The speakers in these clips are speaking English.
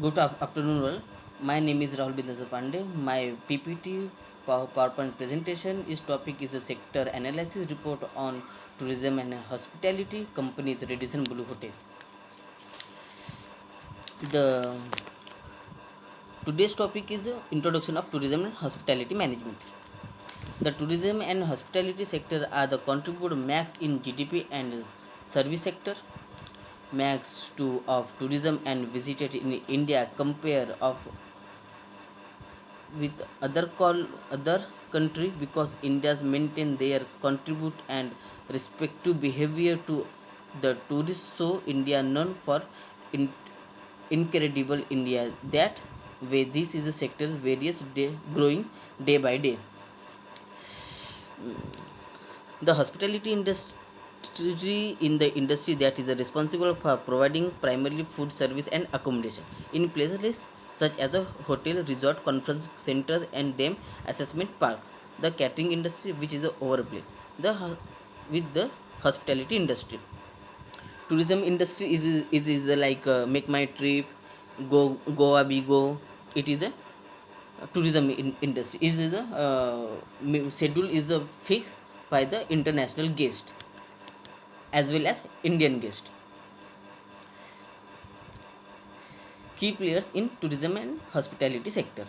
Afternoon, all. My name is Rahul Bindasa Pandey. My PPT PowerPoint presentation is topic is a sector analysis report on tourism and hospitality companies Radisson Blue Hotel. The today's topic is introduction of tourism and hospitality management. The tourism and hospitality sector are the contribute max in GDP and service sector. Max to of tourism and visited in India compare of with other country because India's maintain their contribute and respective behavior to the tourists, so India known for in, incredible India that way this is a sector's various day growing day by day. The hospitality industry in the industry that is responsible for providing primarily food service and accommodation in places such as a hotel, resort, conference centers, and them assessment park. The catering industry, which is a overplace. With the hospitality industry, tourism industry is like make my trip, go Goa Bigo. It is a tourism industry is a schedule is a fixed by the international guest as well as Indian guest. Key players in tourism and hospitality sector,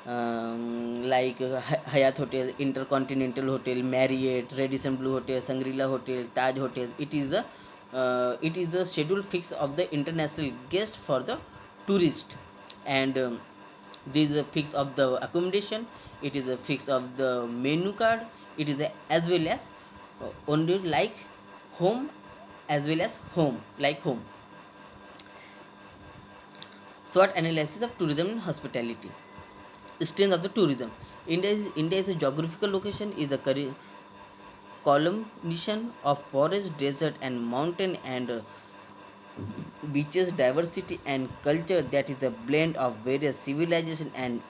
like Hyatt Hotel, Intercontinental Hotel, Marriott, Radisson Blue Hotel, Shangri-La Hotel, Taj Hotel. It is a schedule fix of the international guest for the tourist, and this is a fix of the accommodation. It is a fix of the menu card. It is as well as only like home, as well as home like home. SWOT analysis of tourism and hospitality. Strength of the tourism. India is a geographical location, is a combination of forest, desert, and mountain and beaches, diversity, and culture that is a blend of various civilization and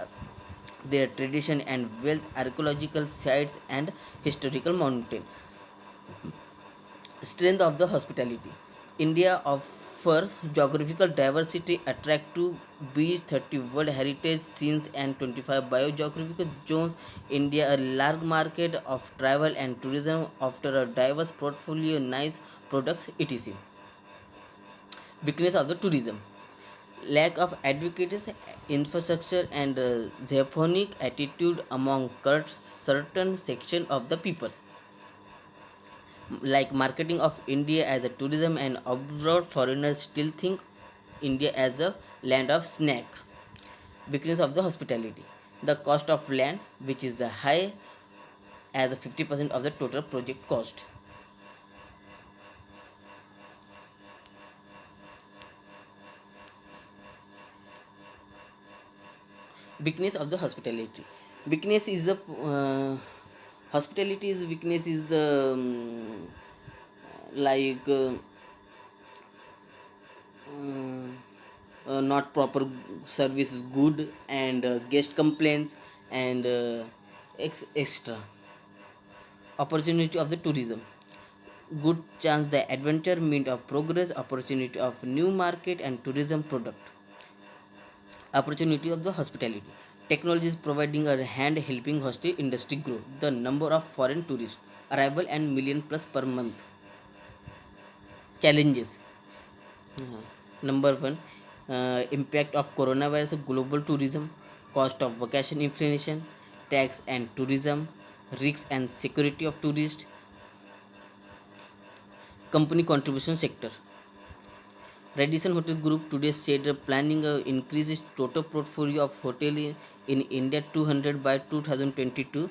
their tradition and wealth, archaeological sites, and historical mountain. Strength of the hospitality. India offers geographical diversity, attractive beach, 30 World Heritage Scenes, and 25 biogeographical zones. India a large market of travel and tourism after a diverse portfolio, nice products, etc. Weakness of the tourism. Lack of advocates, infrastructure, and xenophonic attitude among certain section of the people, like marketing of India as a tourism and abroad foreigners still think India as a land of snack. Weakness of the hospitality. The cost of land, which is the high as a 50% of the total project cost. Weakness of the hospitality. Weakness is the hospitality is weakness is the like uh, not proper service is good, and guest complaints, and extra opportunity of the tourism. Good chance the adventure meant of progress, opportunity of new market and tourism product. Opportunity of the hospitality. Technology is providing a hand helping hostel industry grow. The number of foreign tourists arrival and million plus per month. Challenges. Uh, Number one, impact of coronavirus, global tourism, cost of vacation inflation, tax and tourism, risks and security of tourists, company contribution sector. Radisson Hotel Group today said planning increase its total portfolio of hotel in India 200 by 2022,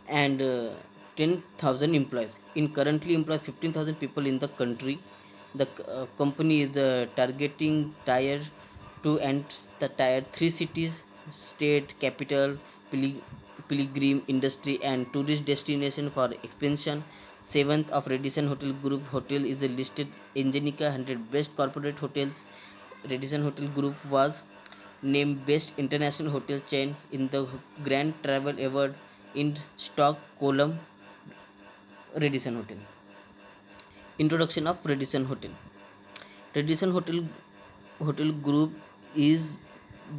and 10,000 employees. In currently employs 15,000 people in the country. The company is targeting tier 2 and the tier 3 cities, state capital, pilgrim industry, and tourist destination for expansion. Seventh of Radisson Hotel Group hotel is a listed Angenica 100 best corporate hotels. Radisson Hotel Group was named best international hotel chain in the Grand Travel Award in Stockholm. Radisson Hotel. Introduction of Radisson Hotel. Radisson Hotel Hotel Group is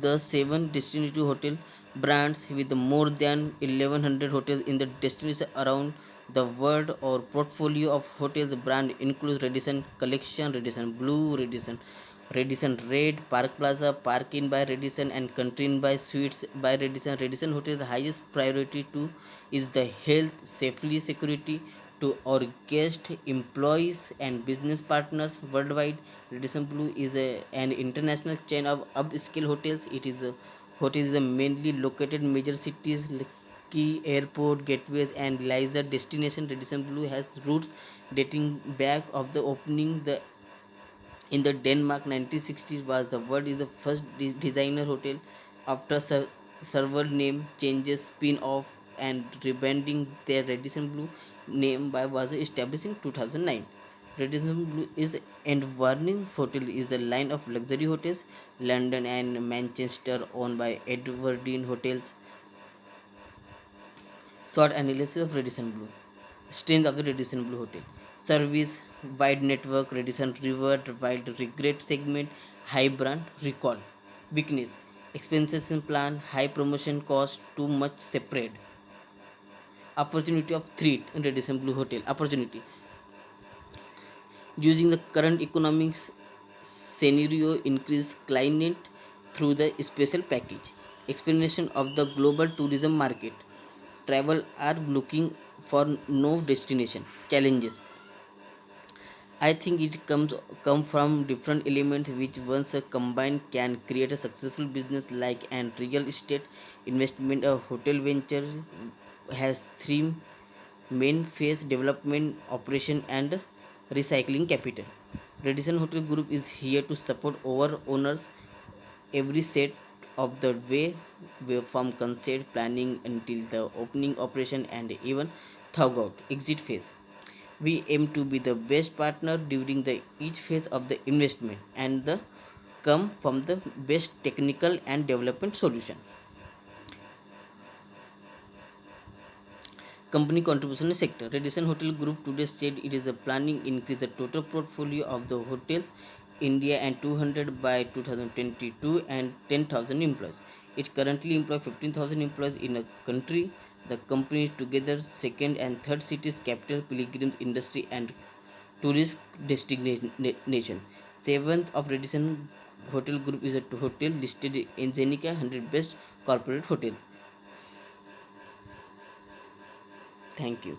the seven destination hotel brands with more than 1100 hotels in the destination around the world. Our portfolio of hotels brand includes Radisson Collection, Radisson Blue, Radisson Red, Park Plaza, Park Inn by Radisson, and Country Inn by Suites by Radisson. Radisson Hotel, the highest priority to is the health, safety, security to our guests, employees, and business partners worldwide. Radisson Blue is an international chain of upscale hotels. Hotels is mainly located in major cities like key airport gateways and leisure destination. Radisson Blue has roots dating back of the opening the in the Denmark 1960s was the world is the first designer hotel after server name changes spin-off and rebranding their Radisson Blue name by was established in 2009. Radisson Blue is and Warning Hotel is a line of luxury hotels London and Manchester owned by Edwardine Hotels. Short analysis of Radisson Blue. Strength of the Radisson Blue Hotel. Service, wide network, Radisson Revert, wide regret segment, high brand recall. Weakness, expenses in plan, high promotion cost, too much separate. Opportunity of threat in Radisson Blue Hotel. Opportunity. Using the current economics scenario, increase client through the special package. Explanation of the global tourism market. Travel are looking for no destination. Challenges. I think it come from different elements which once combined can create a successful business like an real estate investment. A hotel venture has three main phase: development, operation, and recycling capital. Radisson Hotel Group is here to support our owners every set of the way from concept planning until the opening operation and even thug out exit phase. We aim to be the best partner during the each phase of the investment and the come from the best technical and development solution. Company contribution in sector. Radisson Hotel Group today said it is a planning increase the total portfolio of the hotels India and 200 by 2022 and 10,000 employees. It currently employs 15,000 employees in a country. The company together second and third cities capital pilgrims industry and tourist destination. Seventh of Radisson Hotel Group is a hotel listed in Zenica 100 best corporate hotels. Thank you.